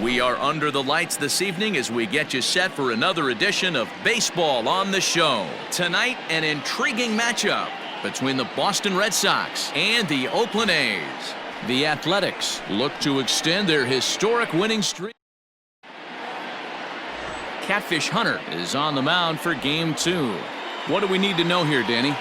We are under the lights this evening as we get you set for another edition of Baseball on the Show. Tonight, an intriguing matchup between the Boston Red Sox and the Oakland A's. The Athletics look to extend their historic winning streak. Catfish Hunter is on the mound for Game 2. What do we need to know here, Danny?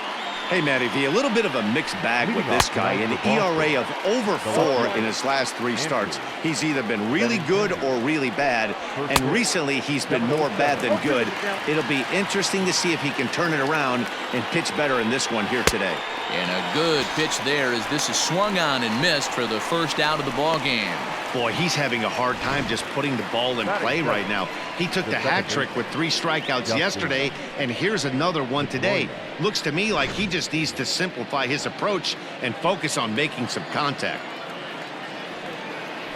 Hey, Matty V, a little bit of a mixed bag with this guy. An ERA of over 4 in his last 3 starts. He's either been really good or really bad, and recently he's been more bad than good. It'll be interesting to see if he can turn it around and pitch better in this one here today. And a good pitch there as this is swung on and missed for the first out of the ball game. Boy, he's having a hard time just putting the ball in play right now. He took the hat trick with 3 strikeouts yesterday, and here's another one today. Looks to me like he just needs to simplify his approach and focus on making some contact.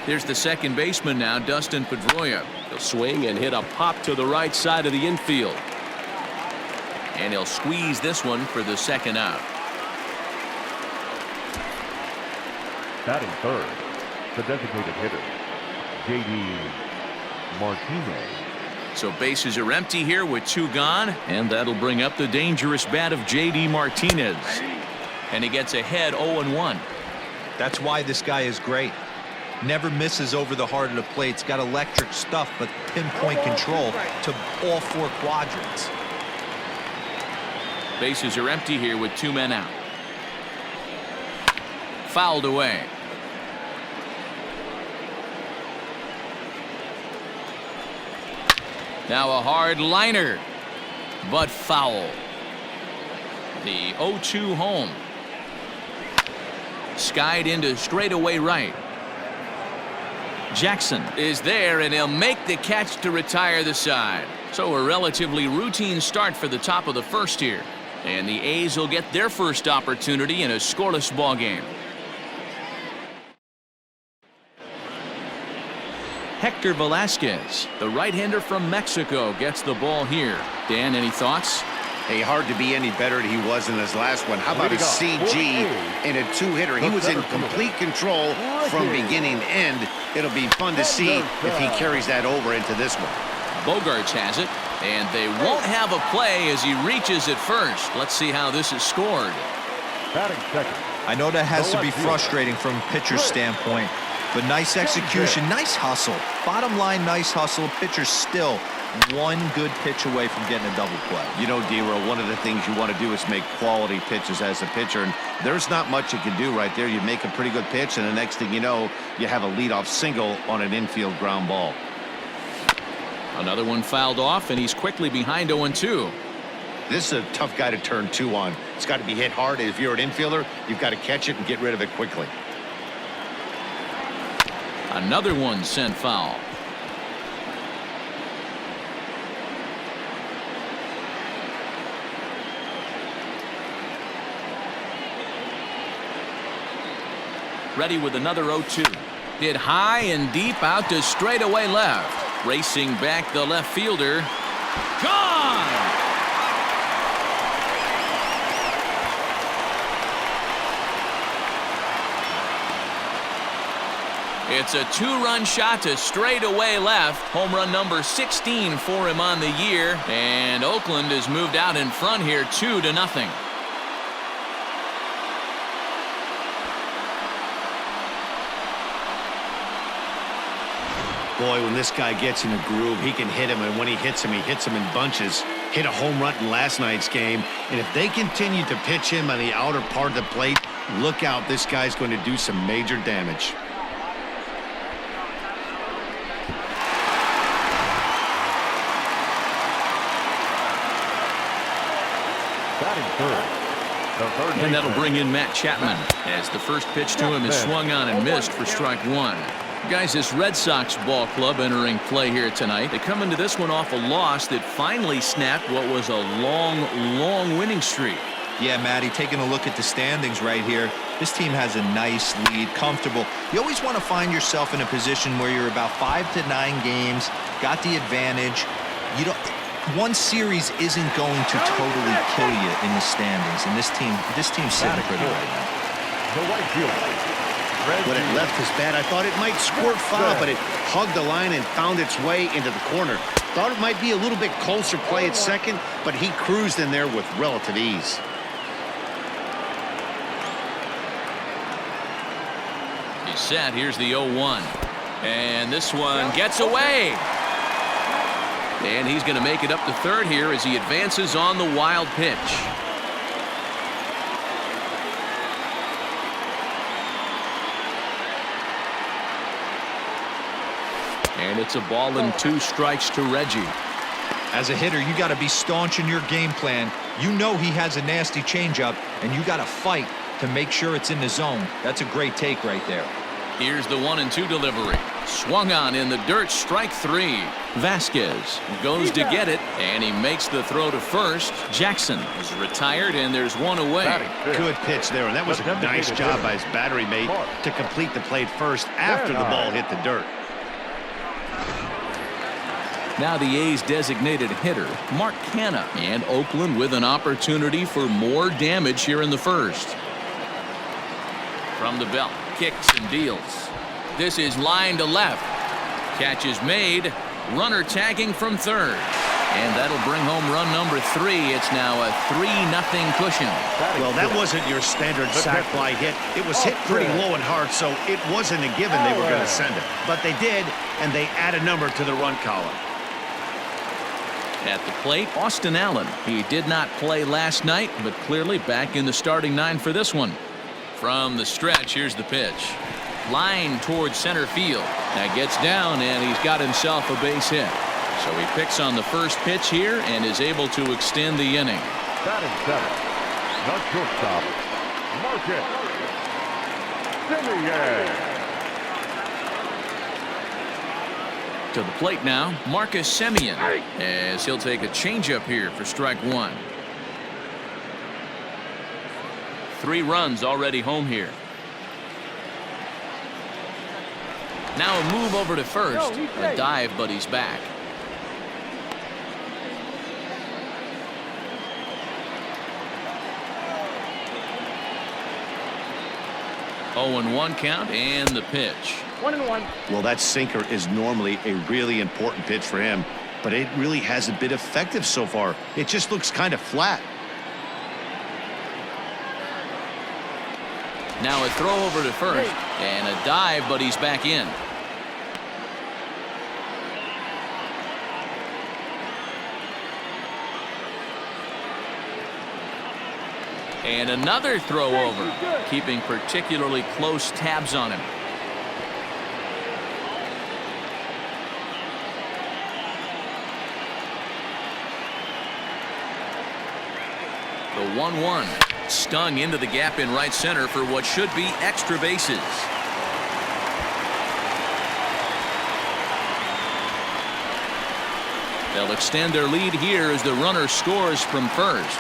There's the second baseman now, Dustin Pedroia. He'll swing and hit a pop to the right side of the infield. And he'll squeeze this one for the second out. Batting third, the designated hitter, J.D. Martinez. So bases are empty here with 2 gone, and that'll bring up the dangerous bat of J.D. Martinez. And he gets ahead 0-1. That's why this guy is great. Never misses over the heart of the plate. He's got electric stuff, but pinpoint control to all 4 quadrants. Bases are empty here with 2 men out. Fouled away. Now a hard liner, but foul. The 0-2 home. Skied into straightaway right. Jackson is there, and he'll make the catch to retire the side. So a relatively routine start for the top of the first here. And the A's will get their first opportunity in a scoreless ball game. Hector Velasquez, the right-hander from Mexico, gets the ball here. Dan, any thoughts? Hey, hard to be any better than he was in his last one. How about a CG in a 2-hitter? He was in complete control from beginning to end. It'll be fun to see if he carries that over into this one. Bogarts has it, and they won't have a play as he reaches at first. Let's see how this is scored. Batting second. I know that has to be frustrating from a pitcher's standpoint, but nice execution, nice hustle. Bottom line, nice hustle. Pitcher's still 1 good pitch away from getting a double play. You know, D-Roll, one of the things you want to do is make quality pitches as a pitcher, and there's not much you can do right there. You make a pretty good pitch, and the next thing you know, you have a leadoff single on an infield ground ball. Another one fouled off, and he's quickly behind 0-2. This is a tough guy to turn 2 on. It's got to be hit hard. If you're an infielder, you've got to catch it and get rid of it quickly. Another one sent foul. Ready with another 0-2. Hit high and deep out to straightaway left. Racing back the left fielder. Gone! It's a 2-run shot to straightaway left. Home run number 16 for him on the year. And Oakland has moved out in front here 2-0. Boy, when this guy gets in a groove, he can hit him, and when he hits him in bunches. Hit a home run in last night's game, and if they continue to pitch him on the outer part of the plate, look out, this guy's going to do some major damage. Batting third. And that'll bring in Matt Chapman as the first pitch to him is swung on and missed for strike 1. Guys, this Red Sox ball club entering play here tonight. They come into this one off a loss that finally snapped what was a long winning streak. Yeah, Matty, taking a look at the standings right here. This team has a nice lead, comfortable. You always want to find yourself in a position where you're about 5 to 9 games, got the advantage. You don't. One series isn't going to totally kill you in the standings, and this team's sitting pretty right now. The right fielder, When it left his bat, I thought it might squirt foul, but it hugged the line and found its way into the corner. Thought it might be a little bit closer play at second, but he cruised in there with relative ease. He's set. Here's the 0-1. And this one gets away. And he's going to make it up to third here as he advances on the wild pitch. And it's a ball and 2 strikes to Reggie. As a hitter, you got to be staunch in your game plan. You know he has a nasty changeup, and you got to fight to make sure it's in the zone. That's a great take right there. Here's the 1-2 delivery. Swung on in the dirt, strike 3. Vasquez goes to get it, and he makes the throw to first. Jackson is retired, and there's one away. Good pitch there, and that was a nice job by his battery mate to complete the play first after the ball hit the dirt. Now the A's designated hitter, Mark Canha, and Oakland with an opportunity for more damage here in the first. From the belt, kicks and deals. This is line to left. Catch is made. Runner tagging from third. And that'll bring home run number 3. It's now a 3-0 cushion. Well, that wasn't your standard sac fly hit. It was hit pretty low and hard, so it wasn't a given they were going to send it. But they did, and they add a number to the run column. At the plate, Austin Allen. He did not play last night, but clearly back in the starting 9 for this one. From the stretch, here's the pitch. Line towards center field. That gets down, and he's got himself a base hit. So he picks on the first pitch here and is able to extend the inning. Batting seventh, the shortstop, Marcus Semien. To the plate now, Marcus Semien, as he'll take a changeup here for strike 1. 3 runs already home here. Now a move over to first. A dive, but he's back. Oh, 0-1 count and the pitch. 1-1. Well, that sinker is normally a really important pitch for him, but it really hasn't been effective so far. It just looks kind of flat. Now a throw over to first and a dive, but he's back in. And another throw over, keeping particularly close tabs on him. The 1-1 stung into the gap in right center for what should be extra bases. They'll extend their lead here as the runner scores from first.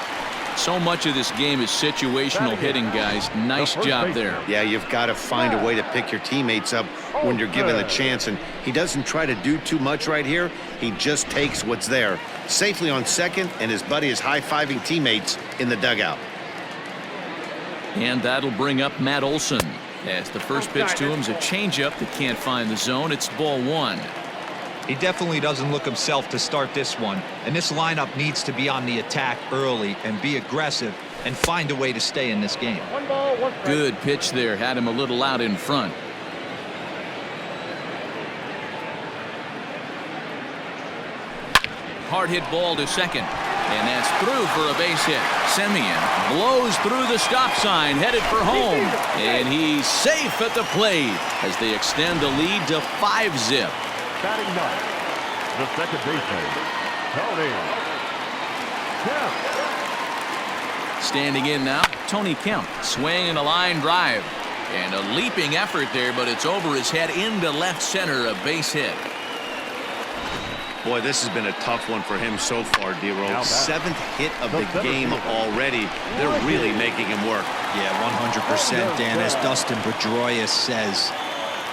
So much of this game is situational hitting, guys. Nice job there. Yeah, you've got to find a way to pick your teammates up when you're given the chance, and he doesn't try to do too much right here. He just takes what's there. Safely on second, and his buddy is high-fiving teammates in the dugout. And that'll bring up Matt Olson, as the first pitch to him is a changeup that can't find the zone. It's ball 1. He definitely doesn't look himself to start this one, and this lineup needs to be on the attack early and be aggressive and find a way to stay in this game. 1 ball, 1 strike. Good pitch there, had him a little out in front. Hard hit ball to second, and that's through for a base hit. Semien blows through the stop sign, headed for home, and he's safe at the plate as they extend the lead to 5-zip. Batting ninth, the second baseman, Tony Kemp. Standing in now, Tony Kemp, swinging a line drive. And a leaping effort there, but it's over his head into left center, a base hit. Boy, this has been a tough one for him so far, D-Roll. 7th hit of the game already. They're really making him work. Yeah, 100%, Dan. As Dustin Pedroia says,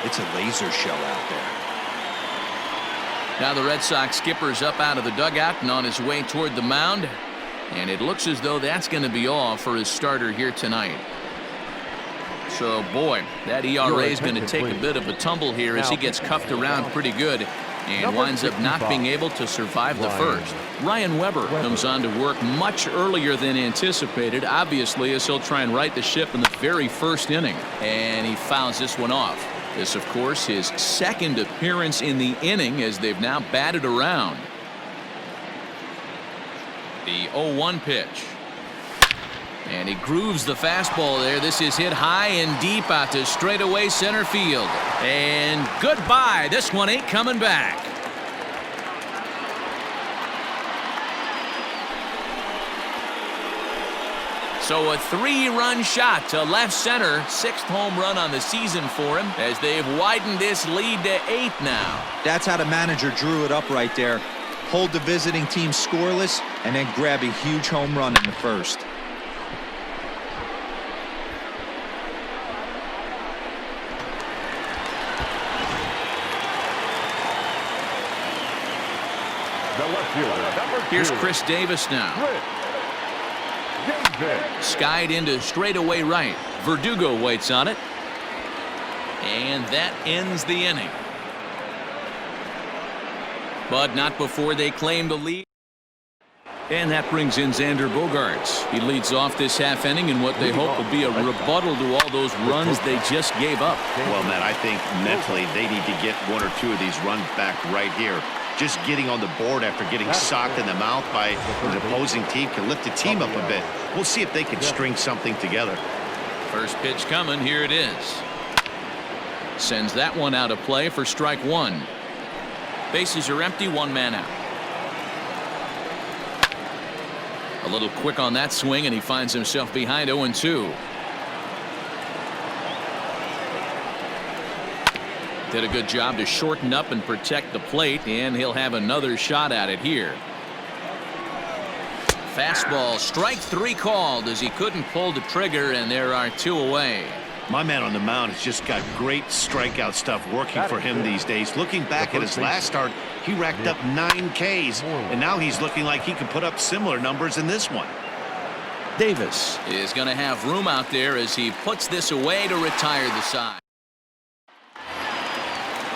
it's a laser show out there. Now the Red Sox skipper's up out of the dugout and on his way toward the mound. And it looks as though that's going to be all for his starter here tonight. So, boy, that ERA is going to take a bit of a tumble here as he gets cuffed around pretty good and winds up not being able to survive the first. Ryan Weber comes on to work much earlier than anticipated, obviously, as he'll try and right the ship in the very first inning. And he fouls this one off. This, of course, his second appearance in the inning as they've now batted around. The 0-1 pitch. And he grooves the fastball there. This is hit high and deep out to straightaway center field. And goodbye. This one ain't coming back. So a 3-run shot to left center. 6th home run on the season for him as they've widened this lead to 8 now. That's how the manager drew it up right there. Hold the visiting team scoreless and then grab a huge home run in the first. Here's Chris Davis now. Skied into straightaway right. Verdugo waits on it. And that ends the inning. But not before they claim the lead. And that brings in Xander Bogaerts. He leads off this half inning in what they hope will be a rebuttal to all those runs they just gave up. Well, Matt, I think mentally they need to get 1 or 2 of these runs back right here. Just getting on the board after getting socked in the mouth by an opposing team can lift the team up a bit. We'll see if they can string something together. First pitch coming. Here it is. Sends that one out of play for strike 1. Bases are empty. 1 man out. A little quick on that swing, and he finds himself behind 0-2. Did a good job to shorten up and protect the plate, and he'll have another shot at it here. Fastball, strike 3 called as he couldn't pull the trigger, and there are 2 away. My man on the mound has just got great strikeout stuff working for him these days. Looking back at his last start, he racked up 9 Ks, and now he's looking like he can put up similar numbers in this one. Davis is going to have room out there as he puts this away to retire the side.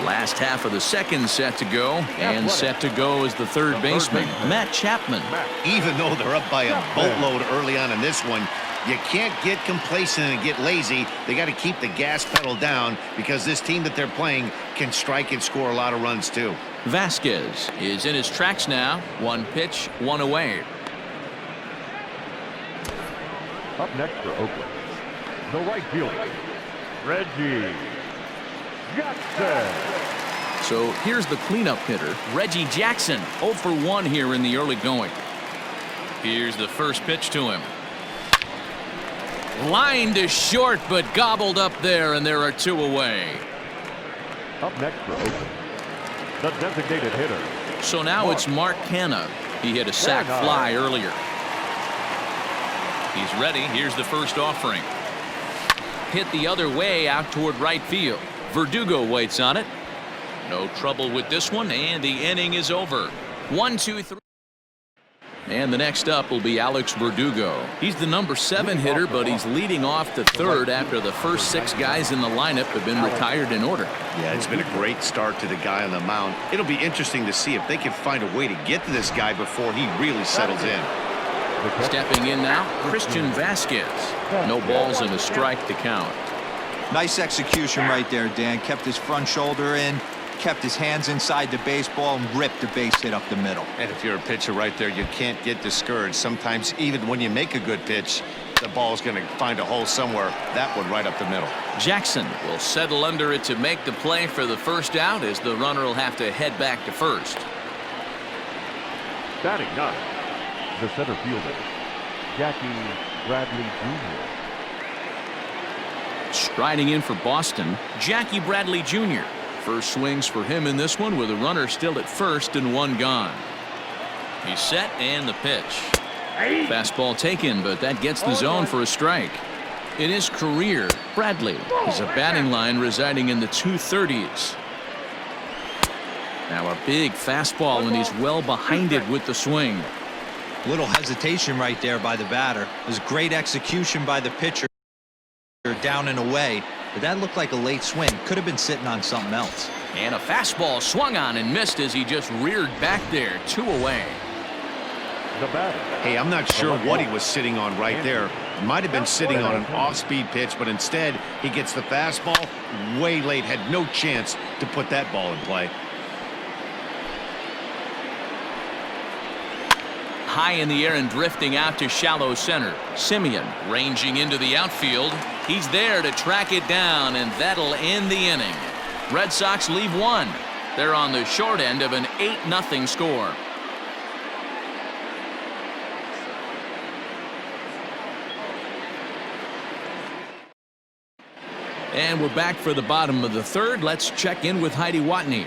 Last half of the second set to go, and set to go is the third baseman, Matt Chapman. Even though they're up by a boatload early on in this one, you can't get complacent and get lazy. They got to keep the gas pedal down because this team that they're playing can strike and score a lot of runs too. Vasquez is in his tracks now. 1 pitch, 1 away. Up next for Oakland, the right fielder, Reggie Jackson. So here's the cleanup hitter, Reggie Jackson, 0 for 1 here in the early going. Here's the first pitch to him. Line to short, but gobbled up there, and there are 2 away. Up next for Oakland, the designated hitter. So now it's Mark Canha. He hit a sac fly earlier. He's ready. Here's the first offering. Hit the other way out toward right field. Verdugo waits on it. No trouble with this one, and the inning is over. 1, 2, 3. And the next up will be Alex Verdugo. He's the number 7 hitter, but he's leading off the third after the first 6 guys in the lineup have been retired in order. Yeah, it's been a great start to the guy on the mound. It'll be interesting to see if they can find a way to get to this guy before he really settles in. Stepping in now, Christian Vasquez. No balls and a strike to count. Nice execution right there, Dan. Kept his front shoulder in, kept his hands inside the baseball, and ripped the base hit up the middle. And if you're a pitcher right there, you can't get discouraged. Sometimes even when you make a good pitch, the ball's going to find a hole somewhere. That one right up the middle. Jackson will settle under it to make the play for the first out as the runner will have to head back to first. Batting 9, the center fielder, Jackie Bradley Jr. Striding in for Boston, Jackie Bradley Jr. First swings for him in this one with a runner still at first and 1 gone. He's set and the pitch. Fastball taken, but that gets the zone for a strike. In his career, Bradley has a batting line residing in the 230s. Now a big fastball, and he's well behind it with the swing. Little hesitation right there by the batter. It was great execution by the pitcher. down and away, but that looked like a late swing. Could have been sitting on something else. And a fastball swung on and missed as he just reared back there, 2 away. The batter. Hey, I'm not sure what he was sitting on right there. Might have been sitting on an off-speed pitch, but instead he gets the fastball way late. Had no chance to put that ball in play. High in the air and drifting out to shallow center. Simeon ranging into the outfield. He's there to track it down, and that'll end the inning. Red Sox leave 1. They're on the short end of an 8-0 score. And we're back for the bottom of the 3rd. Let's check in with Heidi Watney.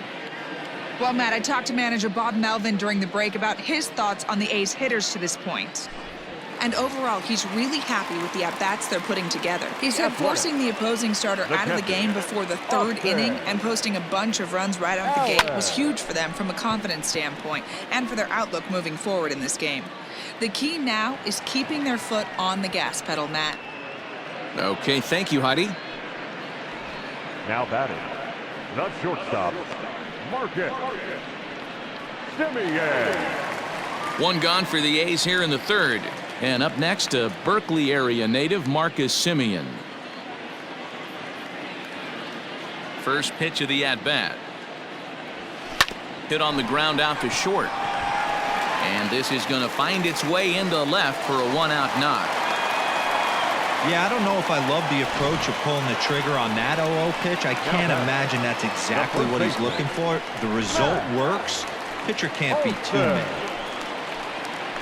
Well, Matt, I talked to manager Bob Melvin during the break about his thoughts on the A's hitters to this point. And overall, he's really happy with the at-bats they're putting together. He said forcing the opposing starter out of the game before the 3rd inning and posting a bunch of runs right out the gate was huge for them from a confidence standpoint and for their outlook moving forward in this game. The key now is keeping their foot on the gas pedal, Matt. Okay, thank you, Heidi. Now batting. The shortstop, Marcus Simeon. 1 gone for the A's here in the 3rd. And up next, a Berkeley area native, Marcus Simeon. First pitch of the at-bat. Hit on the ground out to short. And this is going to find its way into left for a 1-out knock. Yeah, I don't know if I love the approach of pulling the trigger on that 0-0 pitch. I can't imagine that's exactly what he's looking for. The result works. Pitcher can't be too mad.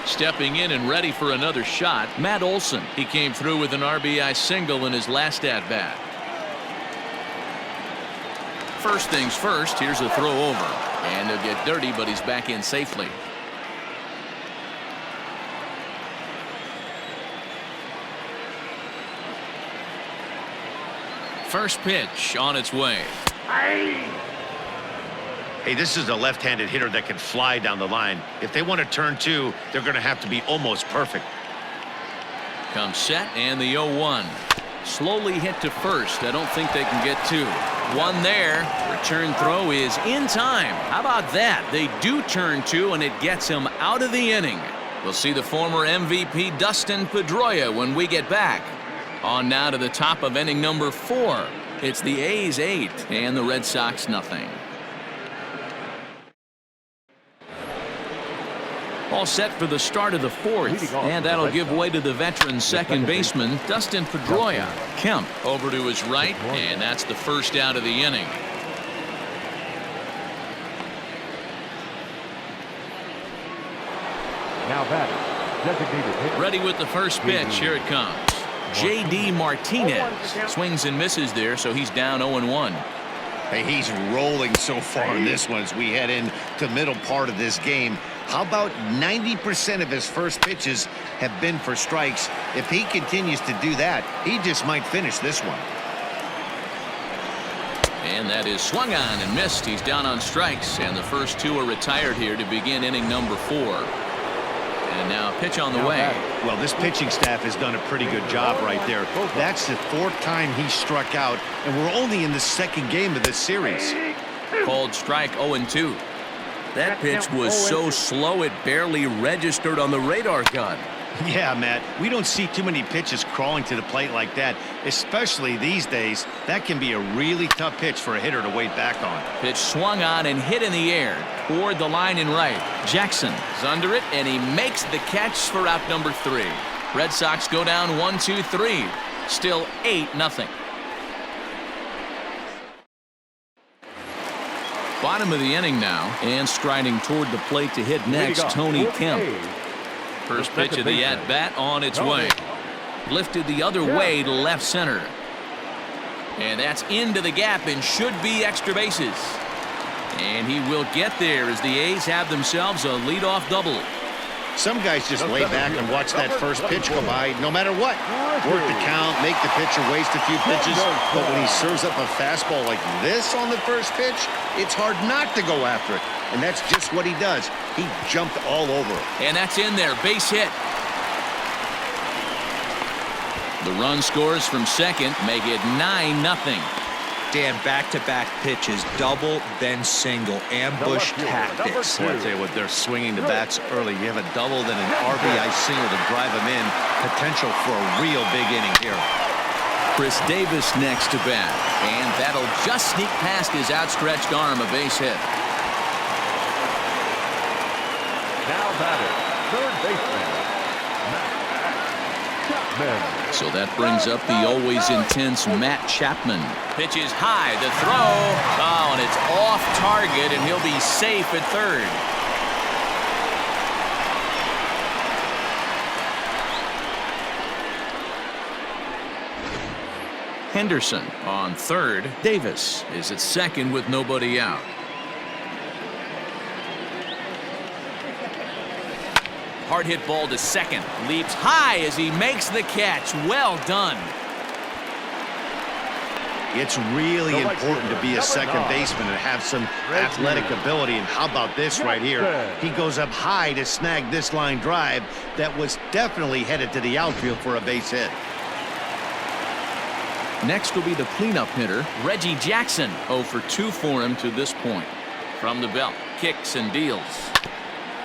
Stepping in and ready for another shot, Matt Olson. He came through with an RBI single in his last at-bat. First things first, here's a throw over. And he'll get dirty, but he's back in safely. First pitch on its way. Hey, this is a left-handed hitter that can fly down the line. If they want to turn 2, they're going to have to be almost perfect. Comes set and the 0-1. Slowly hit to first. I don't think they can get 2. 1 there. Return throw is in time. How about that? They do turn 2 and it gets him out of the inning. We'll see the former MVP Dustin Pedroia when we get back. On now to the top of inning number 4. It's the A's 8 and the Red Sox nothing. All set for the start of the 4th, and that'll give way to the veteran second baseman Dustin Pedroia. Kemp over to his right, and that's the first out of the inning. Now batting. Designated hitter. Ready with the first pitch. Here it comes. J.D. Martinez swings and misses there, so he's down 0-1. Hey, he's rolling so far in this one as we head into the middle part of this game. How about 90% of his first pitches have been for strikes? If he continues to do that, he just might finish this one. And that is swung on and missed. He's down on strikes, and the first 2 are retired here to begin inning number 4. And now pitch on the way. Well, this pitching staff has done a pretty good job right there. That's the 4th time he struck out, and we're only in the 2nd game of this series. Called strike 0-2. That pitch was so slow it barely registered on the radar gun. Yeah, Matt, we don't see too many pitches crawling to the plate like that, especially these days. That can be a really tough pitch for a hitter to wait back on. Pitch swung on and hit in the air toward the line in right. Jackson is under it, and he makes the catch for out number 3. Red Sox go down 1-2-3. Still 8-0. Bottom of the inning now, and striding toward the plate to hit next, Tony Kemp. First pitch of the at-bat on its way. Lifted the other way to left center. And that's into the gap and should be extra bases. And he will get there as the A's have themselves a leadoff double. Some guys just lay back and watch that first pitch go by no matter what. Work the count, make the pitcher waste a few pitches. But when he serves up a fastball like this on the first pitch, it's hard not to go after it. And that's just what he does. He jumped all over it. And that's in there. Base hit. The run scores from second, make it 9-0. Dan, back-to-back pitches, double, then single, ambush tactics. Well, I tell you what, they're swinging the bats early. You have a double, then an RBI single to drive them in. Potential for a real big inning here. Chris Davis next to bat, and that'll just sneak past his outstretched arm, a base hit. Now batting, third baseman, Matt Chapman. So that brings up the always intense Matt Chapman. Pitches high, the throw. Oh, and it's off target, and he'll be safe at third. Henderson on third. Davis is at second with nobody out. Hard hit ball to second. Leaps high as he makes the catch. Well done. It's really important to be a second baseman and have some athletic ability. And how about this right here? He goes up high to snag this line drive that was definitely headed to the outfield for a base hit. Next will be the cleanup hitter, Reggie Jackson. 0 for 2 for him to this point. From the belt, kicks and deals.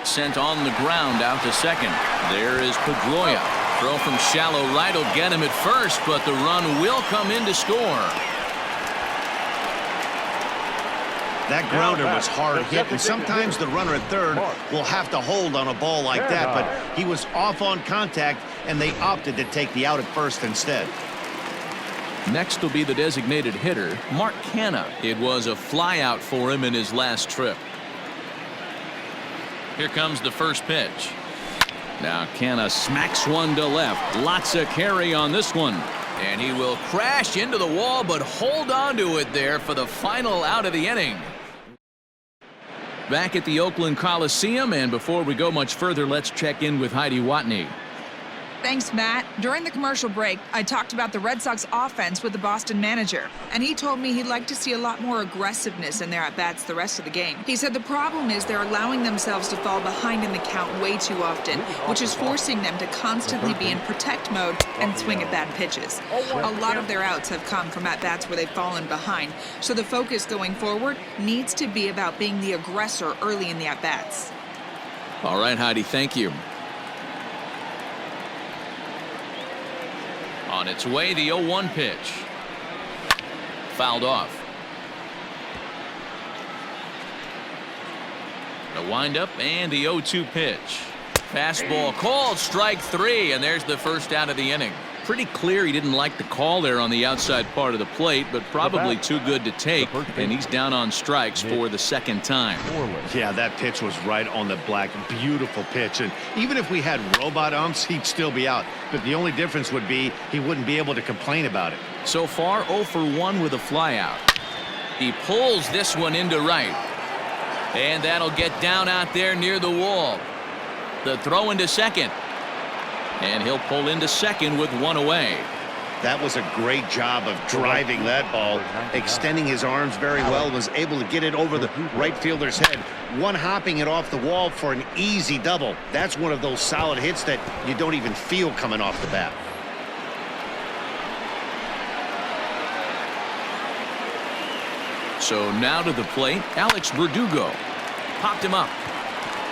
Sent on the ground out to second. There is Pedroia. Throw from shallow right will get him at first, but the run will come in to score. That grounder was hard hit, and sometimes the runner at third will have to hold on a ball like that, but he was off on contact, and they opted to take the out at first instead. Next will be the designated hitter, Mark Canha. It was a flyout for him in his last trip. Here comes the first pitch. Now Canha smacks one to left. Lots of carry on this one. And he will crash into the wall, but hold on to it there for the final out of the inning. Back at the Oakland Coliseum, and before we go much further, let's check in with Heidi Watney. Thanks, Matt. During the commercial break, I talked about the Red Sox offense with the Boston manager, and he told me he'd like to see a lot more aggressiveness in their at-bats the rest of the game. He said the problem is they're allowing themselves to fall behind in the count way too often, which is forcing them to constantly be in protect mode and swing at bad pitches. A lot of their outs have come from at-bats where they've fallen behind, so the focus going forward needs to be about being the aggressor early in the at-bats. All right, Heidi, thank you. On its way, the 0-1 pitch. Fouled off. The windup and the 0-2 pitch. Fastball called, strike 3, and there's the first out of the inning. Pretty clear he didn't like the call there on the outside part of the plate, but probably too good to take, and he's down on strikes for the second time. Yeah, that pitch was right on the black. Beautiful pitch, and even if we had robot umps, he'd still be out. But the only difference would be he wouldn't be able to complain about it. So far, 0 for 1 with a flyout. He pulls this one into right, and that'll get down out there near the wall. The throw into second. And he'll pull into second with one away. That was a great job of driving that ball, extending his arms very well, was able to get it over the right fielder's head, one hopping it off the wall for an easy double. That's one of those solid hits that you don't even feel coming off the bat. So now to the plate, Alex Verdugo. Popped him up.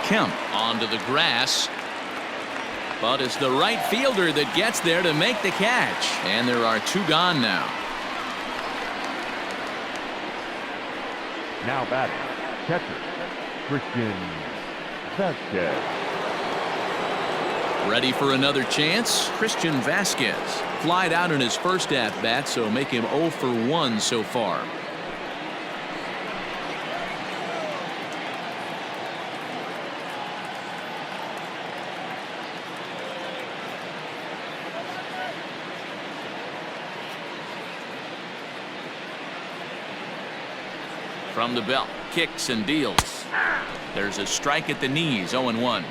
Kemp onto the grass. But it's the right fielder that gets there to make the catch. And there are 2 gone now. Now batting, catcher, Christian Vasquez. Ready for another chance? Christian Vasquez. Flied out in his first at-bat, so make him 0 for 1 so far. From the belt, kicks and deals. There's a strike at the knees, 0-1.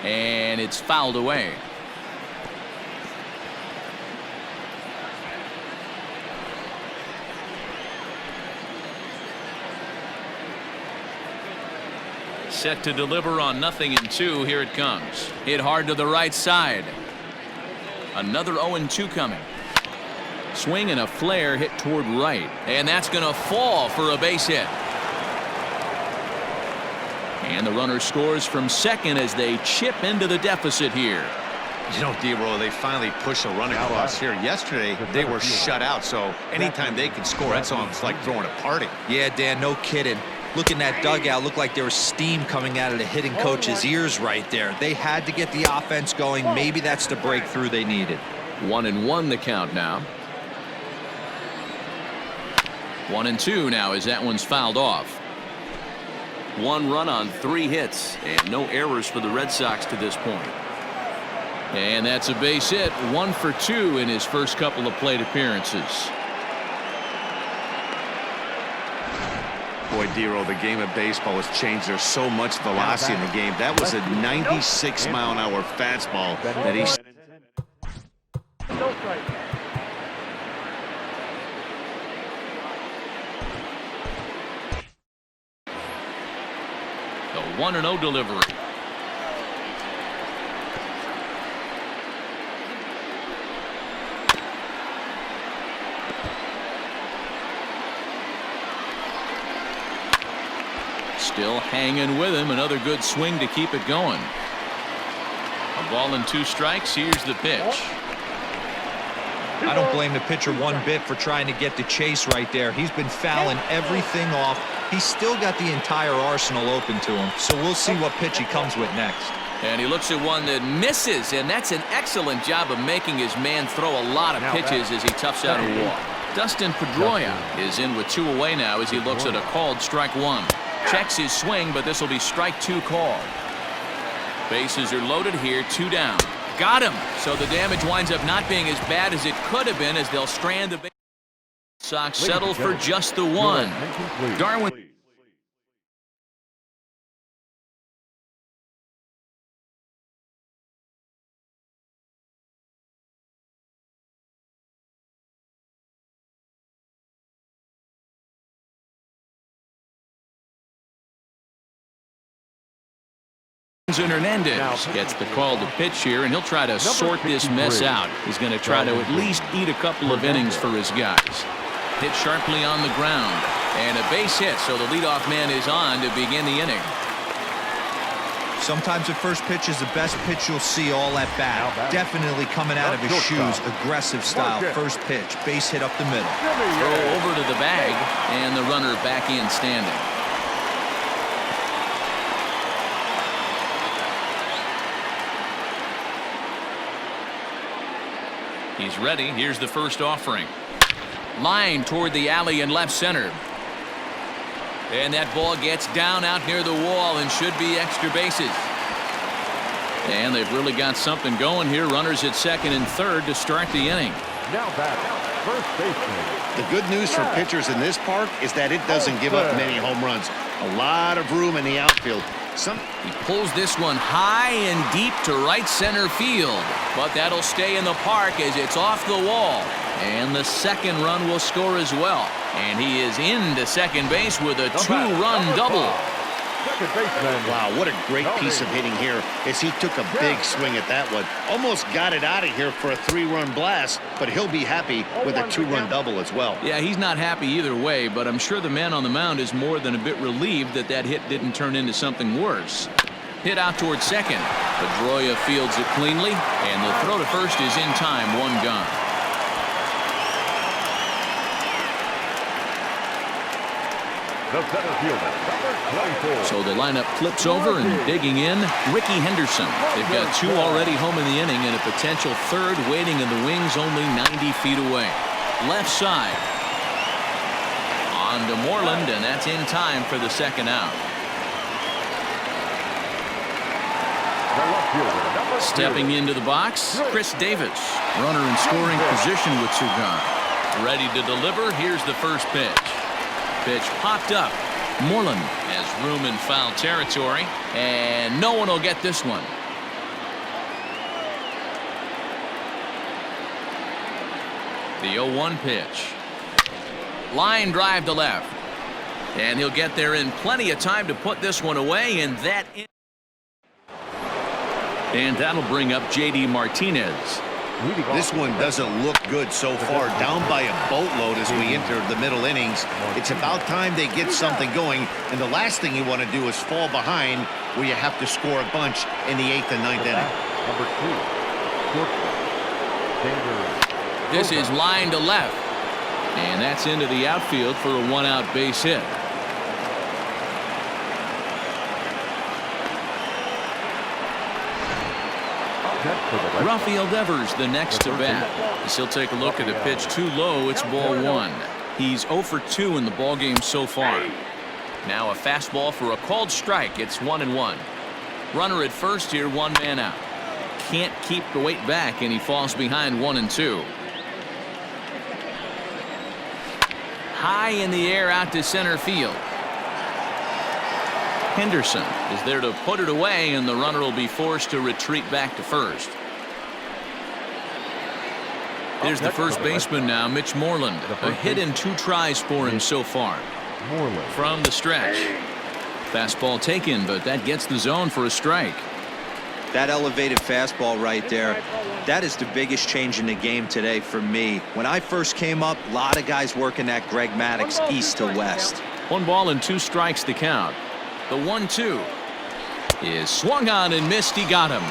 And it's fouled away. Set to deliver on 0-2. Here it comes. Hit hard to the right side. Another 0-2 coming. Swing and a flare hit toward right. And that's going to fall for a base hit. And the runner scores from second as they chip into the deficit here. You know, D-Roll, they finally push a run across here. Yesterday, they were shut out, so anytime they can score, that's almost like throwing a party. Yeah, Dan, no kidding. Look in that dugout. Looked like there was steam coming out of the hitting coach's ears right there. They had to get the offense going. Maybe that's the breakthrough they needed. 1-1 the count now. 1-2 now as that one's fouled off. 1 run on 3 hits and no errors for the Red Sox to this point. And that's a base hit. 1 for 2 in his first couple of plate appearances. Boy, D-Roll, the game of baseball has changed. There's so much velocity in the game. That was a 96-mile-an-hour fastball that he... The 1-0 delivery. Still hanging with him. Another good swing to keep it going. A ball and 2 strikes. Here's the pitch. I don't blame the pitcher one bit for trying to get the chase right there. He's been fouling everything off. He's still got the entire arsenal open to him, so we'll see what pitch he comes with next. And he looks at one that misses, and that's an excellent job of making his man throw a lot of pitches as he toughs out a walk. Dustin Pedroia is in with 2 away now as he looks at a called strike 1. Checks his swing, but this will be strike 2 called. Bases are loaded here, 2 down. Got him. So the damage winds up not being as bad as it could have been as they'll strand the base. Sox settle for just the 1. Darwin. And Hernandez gets the call to pitch here, and he'll try to sort this mess out. He's going to try to at least eat a couple of innings for his guys. Hit sharply on the ground, and a base hit, so the leadoff man is on to begin the inning. Sometimes the first pitch is the best pitch you'll see all at bat. Definitely coming out of his shoes. Aggressive style. First pitch. Base hit up the middle. Throw over to the bag, and the runner back in standing. He's ready. Here's the first offering. Line toward the alley in left center. And that ball gets down out near the wall and should be extra bases. And they've really got something going here. Runners at second and third to start the inning. Now back, first baseman. The good news for pitchers in this park is that it doesn't give up many home runs. A lot of room in the outfield. He pulls this one high and deep to right center field, but that'll stay in the park as it's off the wall. And the second run will score as well. And he is into second base with a 2-run double. Second baseman. Wow, what a great piece of hitting here as he took a big swing at that one. Almost got it out of here for a 3-run blast, but he'll be happy with a 2-run double as well. Yeah, he's not happy either way, but I'm sure the man on the mound is more than a bit relieved that that hit didn't turn into something worse. Hit out towards second. Pedroia fields it cleanly, and the throw to first is in time, 1 gone. The center fielder, number 24. So the lineup flips over, and digging in, Ricky Henderson. They've got 2 already home in the inning and a potential third waiting in the wings only 90 feet away. Left side. On to Moreland, and that's in time for the second out. The left fielder, number 2. Stepping into the box, Chris Davis. Runner in scoring position with 2 gone. Ready to deliver. Here's the first pitch. Pitch popped up. Moreland has room in foul territory, and no one will get this one. The 0-1 pitch. Line drive to left. And he'll get there in plenty of time to put this one away, and that'll bring up J.D. Martinez. This one doesn't look good so far. Down by a boatload as we enter the middle innings. It's about time they get something going, and the last thing you want to do is fall behind where you have to score a bunch in the 8th and 9th inning. This is line to left, and that's into the outfield for a one-out base hit. Rafael Devers the next to bat. As he'll take a look at a pitch too low. It's ball 1. He's 0 for 2 in the ball game so far. Now a fastball for a called strike. It's 1-1. Runner at first here, one man out. Can't keep the weight back, and he falls behind 1-2. High in the air out to center field. Henderson is there to put it away, and the runner will be forced to retreat back to first. There's the first baseman now, Mitch Moreland. A hit and 2 tries for him so far. From the stretch. Fastball taken, but that gets the zone for a strike. That elevated fastball right there, that is the biggest change in the game today for me. When I first came up, a lot of guys working that Greg Maddux east to west. 1 ball and 2 strikes to count. The 1-2 is swung on and missed. He got him.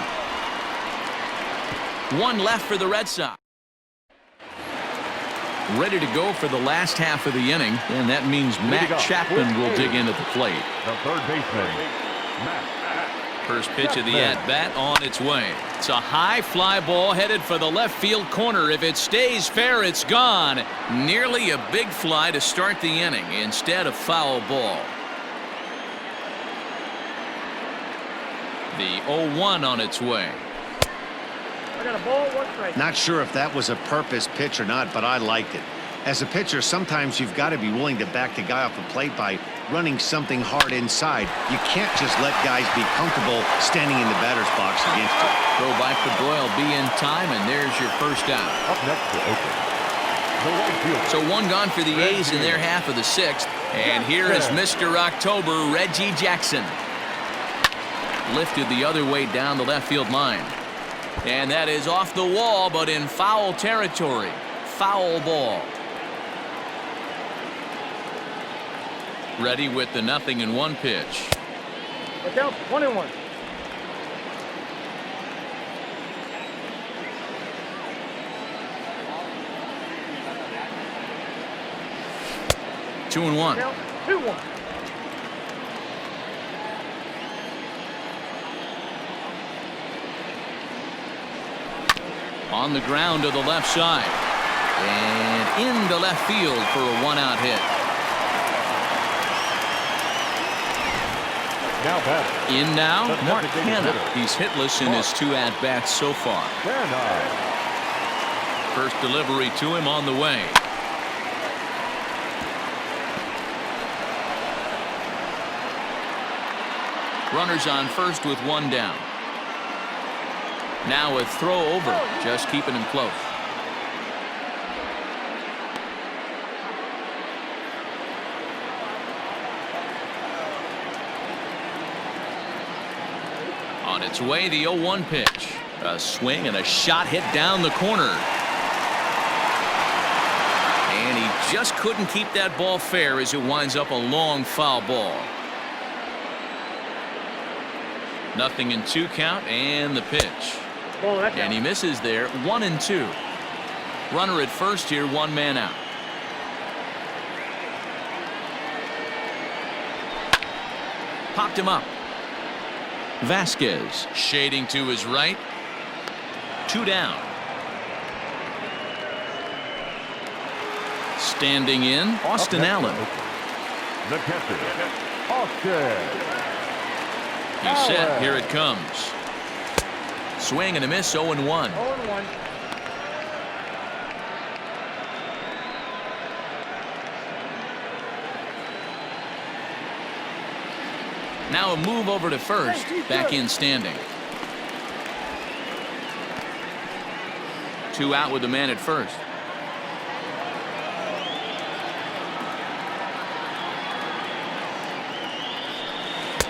1 left for the Red Sox. Ready to go for the last half of the inning, and that means Matt Chapman will dig in at the plate. The third baseman, Matt. First pitch of the at-bat on its way. It's a high fly ball headed for the left field corner. If it stays fair, it's gone. Nearly a big fly to start the inning. Instead, a foul ball. The 0-1 on its way. I got a ball, 1 strike. Not sure if that was a purpose pitch or not, but I liked it. As a pitcher, sometimes you've got to be willing to back the guy off the plate by running something hard inside. You can't just let guys be comfortable standing in the batter's box against you. Throw by for Doyle be in time, and there's your first out. Up next for Oakland, the right fielder. So 1 gone for the A's in their half of the 6th. And here is Mr. October, Reggie Jackson. Lifted the other way down the left field line. And that is off the wall, but in foul territory. Foul ball. Ready with the 0-1 pitch. Look out, 1-1. Two and 1. 2-1. On the ground to the left side. And into left field for a 1-out hit. Now batter. In now, The Mark designated Hanna. hitter. He's hitless in his 2 at-bats so far. First delivery to him on the way. Runners on first with 1 down. Now a throw over, just keeping him close. On its way, the 0-1 pitch. A swing and a shot hit down the corner. And he just couldn't keep that ball fair as it winds up a long foul ball. 0-2 count and the pitch. Ball, that's And out. he misses there. 1-2. Runner at first here, 1 man out. Popped him up. Vasquez shading to his right. 2 down. Standing in, Austin Allen. The catcher, Austin. He's set. Here it comes. Swing and a miss. 0-1. 0-1. Now a move over to first. Back in standing. 2 out with the man at first.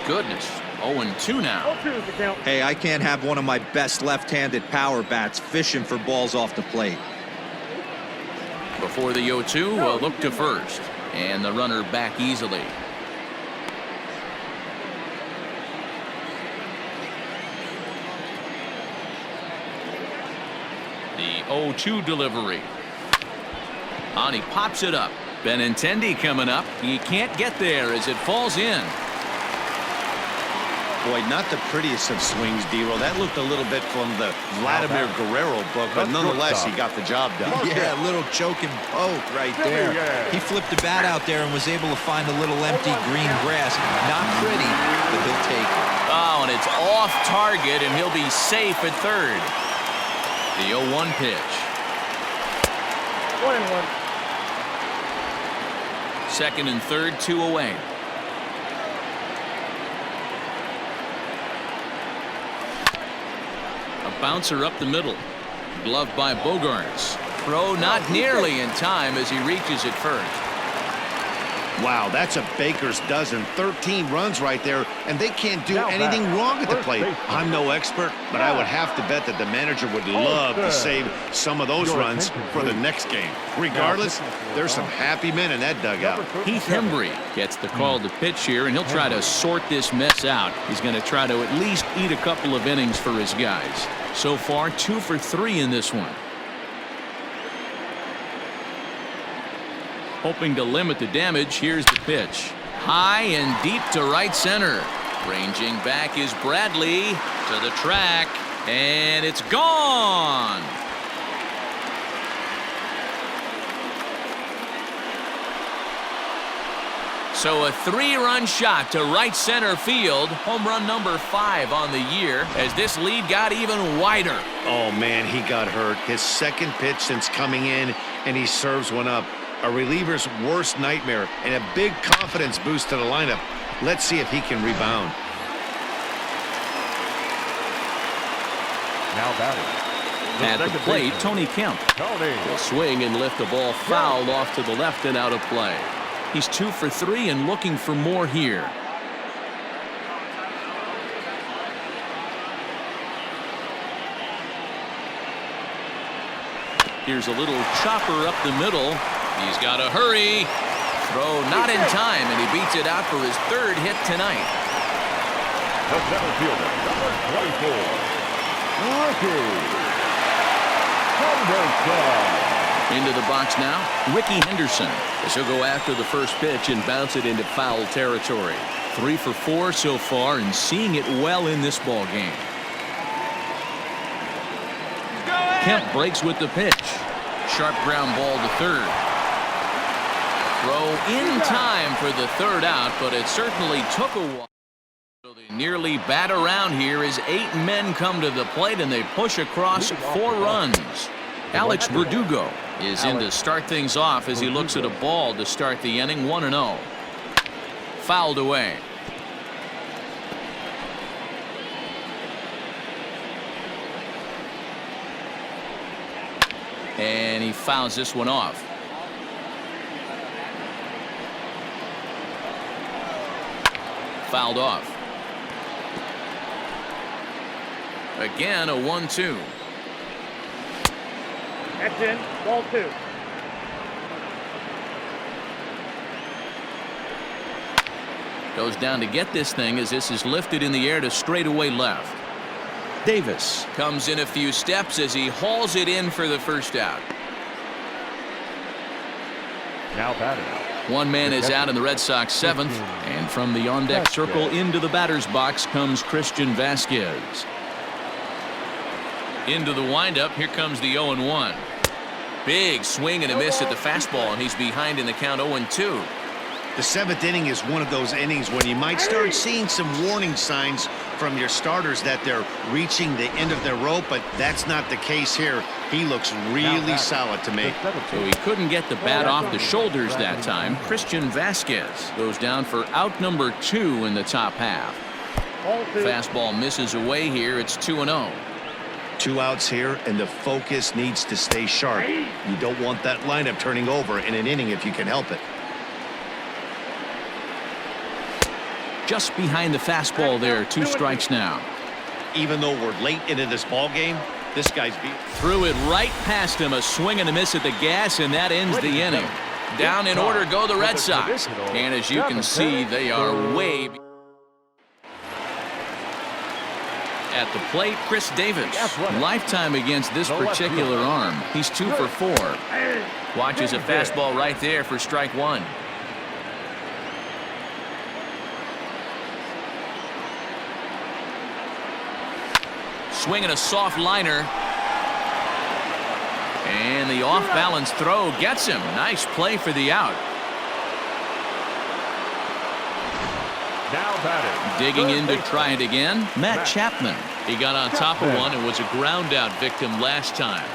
goodness. 0-2 now. 0-2 is the count. Hey, I can't have one of my best left-handed power bats fishing for balls off the plate. Before the 0-2, a look to first. And the runner back easily. The 0-2 delivery. And he pops it up. Benintendi coming up. He can't get there as it falls in. Boy, not the prettiest of swings, D-Roll. That looked a little bit from the Vladimir Guerrero book, but nonetheless, he got the job done. Yeah, a little choking poke right there. He flipped the bat out there and was able to find a little empty green grass. Not pretty, but he'll take it. Oh, and it's off target, and he'll be safe at third. The 0-1 pitch. 1-1. Second and third, 2 away. A bouncer up the middle. Gloved by Bogarts. Throw not nearly in time as he reaches it first. Wow, that's a baker's dozen. 13 runs right there, and they can't do anything wrong at the plate. I'm no expert, but I would have to bet that the manager would love to save some of those runs for the next game. Regardless, there's some happy men in that dugout. Heath Hembry gets the call to pitch here, and he'll try to sort this mess out. He's going to try to at least eat a couple of innings for his guys. So far, 2 for 3 in this one. Hoping to limit the damage, here's the pitch. High and deep to right center. Ranging back is Bradley to the track, and it's gone. So a 3-run shot to right center field. Home run number 5 on the year as this lead got even wider. Oh, man, he got hurt. His second pitch since coming in, and he serves one up. A reliever's worst nightmare and a big confidence boost to the lineup. Let's see if he can rebound. Now batting. At the plate, Tony Kemp. He'll swing and lift the ball fouled off to the left and out of play. He's 2 for 3 and looking for more here. Here's a little chopper up the middle. He's got to hurry. Throw not in time, and he beats it out for his 3rd hit tonight. The center fielder, number 24, Ricky Henderson. Into the box now, Ricky Henderson. As he'll go after the first pitch and bounce it into foul territory. 3 for 4 so far and seeing it well in this ball game. Kemp breaks with the pitch. Sharp ground ball to third. Throw in time for the 3rd out, but it certainly took a while. So they nearly bat around here as 8 men come to the plate and they push across 4 runs. Alex Verdugo is in to start things off as he looks at a ball to start the inning. 1-0. Fouled away. And he fouls this one off. Fouled off. Again, a 1-2. That's in. Ball 2. Goes down to get this thing as this is lifted in the air to straightaway left. Davis comes in a few steps as he hauls it in for the first out. Now batting. One man is out in the Red Sox 7th, and from the on-deck circle into the batter's box comes Christian Vasquez. Into the windup, here comes the 0-1. Big swing and a miss at the fastball, and he's behind in the count 0-2. The 7th inning is one of those innings when you might start seeing some warning signs from your starters that they're reaching the end of their rope, but that's not the case here. He looks really solid to me. So he couldn't get the bat off the shoulders that time. Christian Vasquez goes down for out number 2 in the top half. Fastball misses away here. It's 2-0. 2 outs here, and the focus needs to stay sharp. You don't want that lineup turning over in an inning if you can help it. Just behind the fastball there. 2 strikes now. Even though we're late into this ball game, this guy's beat. Threw it right past him. A swing and a miss at the gas, and that ends the inning. Down in order go the Red Sox. And as you can see, they are way at the plate. Chris Davis, lifetime against this particular arm. He's 2 for 4. Watches a fastball right there for strike 1. Swinging a soft liner. And the off-balance throw gets him. Nice play for the out. Now batting. Digging in to try it again. Matt Chapman. He got on top of one and was a ground out victim last time.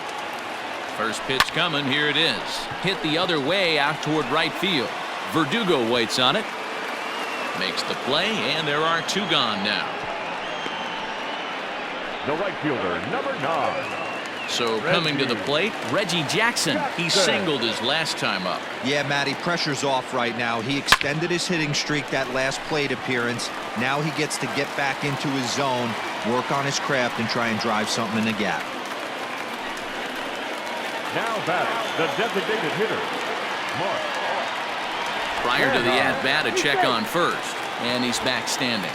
First pitch coming. Here it is. Hit the other way out toward right field. Verdugo waits on it. Makes the play, and there are 2 gone now. The right fielder, number 9. So coming to the plate, Reggie Jackson. He singled his last time up. Yeah, Matty, pressure's off right now. He extended his hitting streak that last plate appearance. Now he gets to get back into his zone, work on his craft, and try and drive something in the gap. Now batting, the designated hitter, Mark. Prior to the at-bat, a check on first. And he's back standing.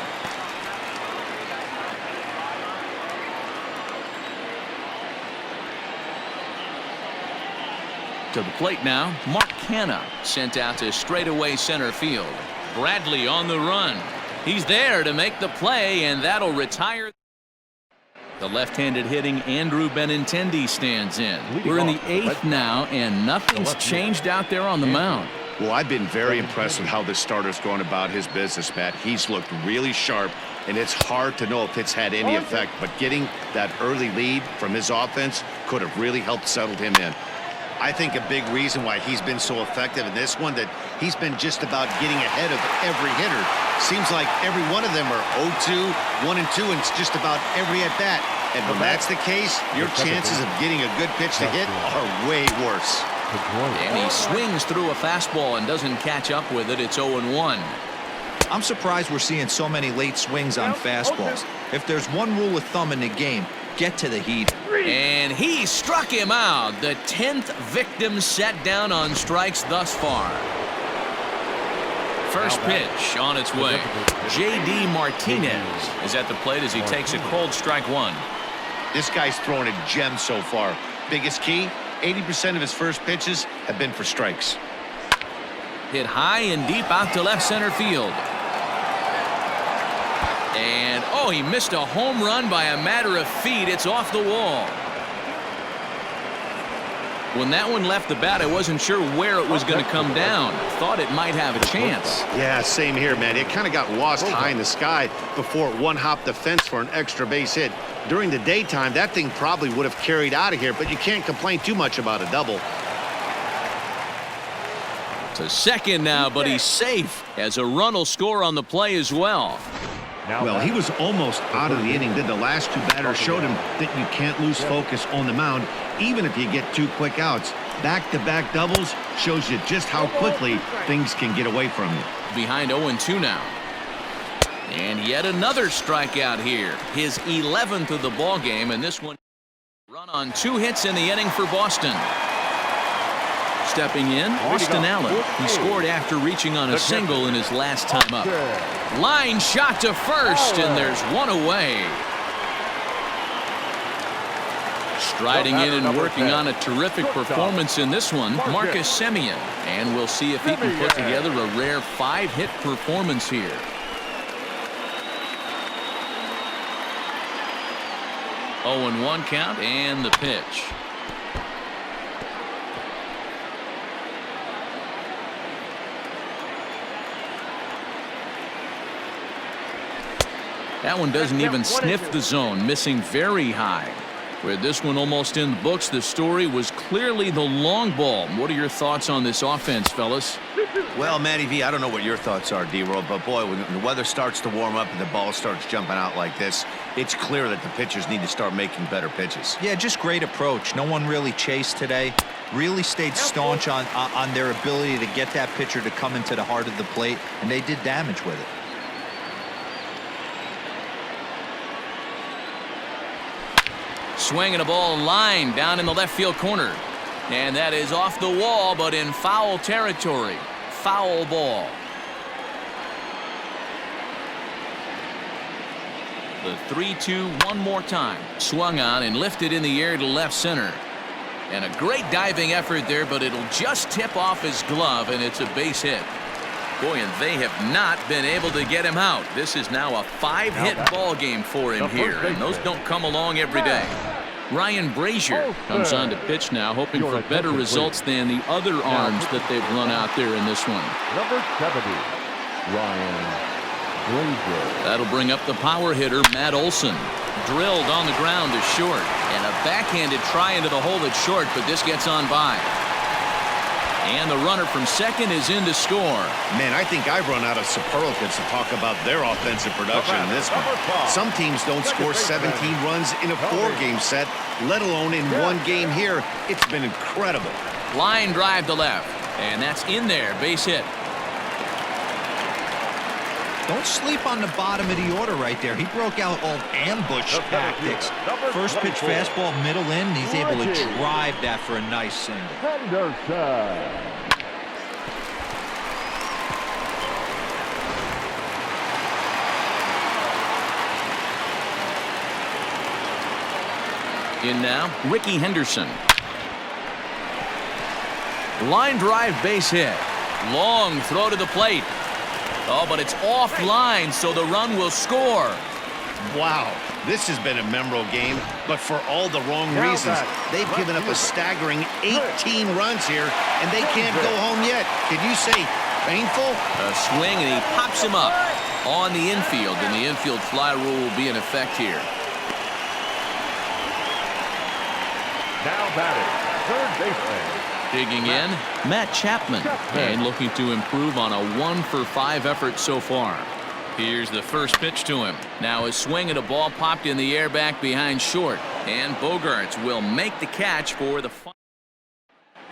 To the plate now, Mark Canha sent out to straightaway center field. Bradley on the run. He's there to make the play, and that'll retire. The left-handed hitting Andrew Benintendi stands in. We're in the 8th now, and nothing's changed out there on the mound. Well, I've been very impressed with how this starter's going about his business, Matt. He's looked really sharp, and it's hard to know if it's had any effect, but getting that early lead from his offense could have really helped settle him in. I think a big reason why he's been so effective in this one, that he's been just about getting ahead of every hitter. Seems like every one of them are 0-2, 1-2, and it's just about every at-bat. And when that's the case, your chances of getting a good pitch to hit are way worse. And he swings through a fastball and doesn't catch up with it. It's 0-1. I'm surprised we're seeing so many late swings on fastballs. If there's one rule of thumb in the game, get to the heat. And he struck him out. The 10th victim set down on strikes thus far. First pitch on its way. J.D. Martinez is at the plate as he takes a cold strike 1. This guy's throwing a gem so far. Biggest key, 80% of his first pitches have been for strikes. Hit high and deep out to left center field. And, oh, he missed a home run by a matter of feet. It's off the wall. When that one left the bat, I wasn't sure where it was going to come down. Thought it might have a chance. Yeah, same here, man. It kind of got lost high in the sky before it one-hopped the fence for an extra base hit. During the daytime, that thing probably would have carried out of here, but you can't complain too much about a double. To second now, but he's safe as a run will score on the play as well. Well, he was almost out of the inning. Did the last 2 batters showed him that you can't lose focus on the mound, even if you get 2 quick outs. Back-to-back doubles shows you just how quickly things can get away from you. Behind 0-2 now. And yet another strikeout here. His 11th of the ball game, and this one run on 2 hits in the inning for Boston. Stepping in, Austin Allen. He scored after reaching on a single in his last time up. Line shot to first, and there's 1 away. Striding in and working on a terrific performance in this one, Marcus Semien. And we'll see if he can put together a rare 5-hit performance here. Oh, 0-1 count, and the pitch. That one doesn't even sniff the zone, missing very high. Where this one almost in the books, the story was clearly the long ball. What are your thoughts on this offense, fellas? Well, Matty V, I don't know what your thoughts are, D-Roll, but boy, when the weather starts to warm up and the ball starts jumping out like this, it's clear that the pitchers need to start making better pitches. Yeah, just great approach. No one really chased today. Really stayed staunch on their ability to get that pitcher to come into the heart of the plate, and they did damage with it. swing and a ball line down in the left field corner. And that is off the wall, but in foul territory. Foul ball. The 3-2 one more time. Swung on and lifted in the air to left center. And a great diving effort there, but it'll just tip off his glove, and it's a base hit. Boy, and they have not been able to get him out. This is now a 5-hit ball game for him here, and those don't come along every day. Ryan Brazier comes on to pitch now, hoping for better results than the other arms that they've run out there in this one. Number 70, Ryan Brazier. That'll bring up the power hitter, Matt Olson. Drilled on the ground to short, and a backhanded try into the hole at short, but this gets on by. And the runner from second is in to score. Man, I think I've run out of superlatives to talk about their offensive production in this one. Some teams don't score 17 runs in a 4-game set, let alone in one game here. It's been incredible. Line drive to left, and that's in there, base hit. Don't sleep on the bottom of the order right there. He broke out old ambush tactics. First pitch fastball middle in, and he's able to drive that for a nice single. Henderson. In now, Ricky Henderson. Line drive base hit. Long throw to the plate. Oh, but it's offline, so the run will score. Wow, this has been a memorable game, but for all the wrong reasons. They've given up a staggering 18 runs here, and they can't go home yet. Can you say painful? A swing, and he pops him up on the infield, and the infield fly rule will be in effect here. Now batting, third baseman. Digging in, Matt Chapman, and looking to improve on a 1-for-5 effort so far. Here's the first pitch to him. Now a swing and a ball popped in the air back behind short, and Bogaerts will make the catch for the final.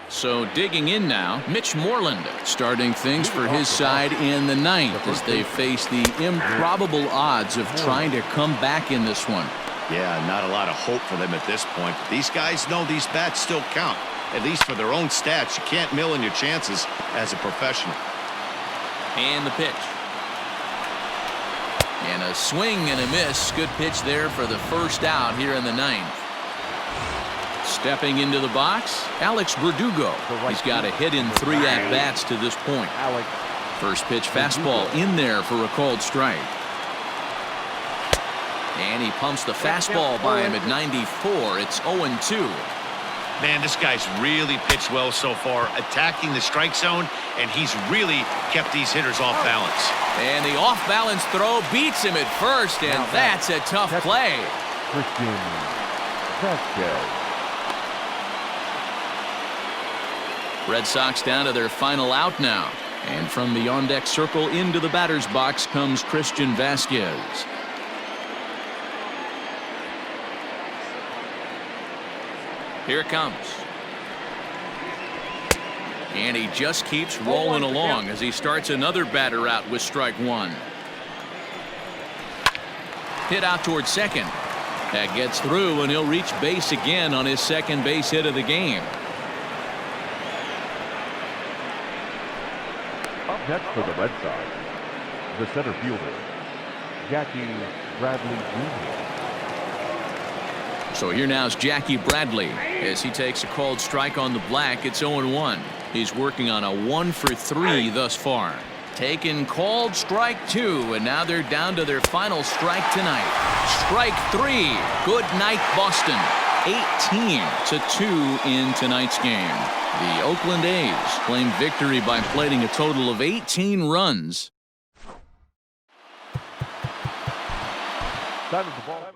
So digging in now, Mitch Moreland starting things for his side in the ninth as they face the improbable odds of trying to come back in this one. Yeah, not a lot of hope for them at this point. These guys know these bats still count. At least for their own stats, you can't mill in your chances as a professional. And the pitch. And a swing and a miss. Good pitch there for the first out here in the ninth. Stepping into the box, Alex Verdugo. He's got a hit in 3 at-bats to this point. First pitch fastball in there for a called strike. And he pumps the fastball by him at 94. It's 0-2. Man, this guy's really pitched well so far, attacking the strike zone, and he's really kept these hitters off balance. And the off-balance throw beats him at first, and that's a tough play. Christian Vasquez. Red Sox down to their final out now. And from the on-deck circle into the batter's box comes Christian Vasquez. Here it comes. And he just keeps rolling along as he starts another batter out with strike one. Hit out towards second. That gets through, and he'll reach base again on his second base hit of the game. Up next for the Red Sox, the center fielder, Jackie Bradley Jr. So here now is Jackie Bradley as he takes a called strike on the black. It's 0-1. He's working on a 1-for-3 thus far. Taking called strike 2, and now they're down to their final strike tonight. Strike 3. Good night, Boston. 18-2 in tonight's game. The Oakland A's claim victory by plating a total of 18 runs. Time of the ball.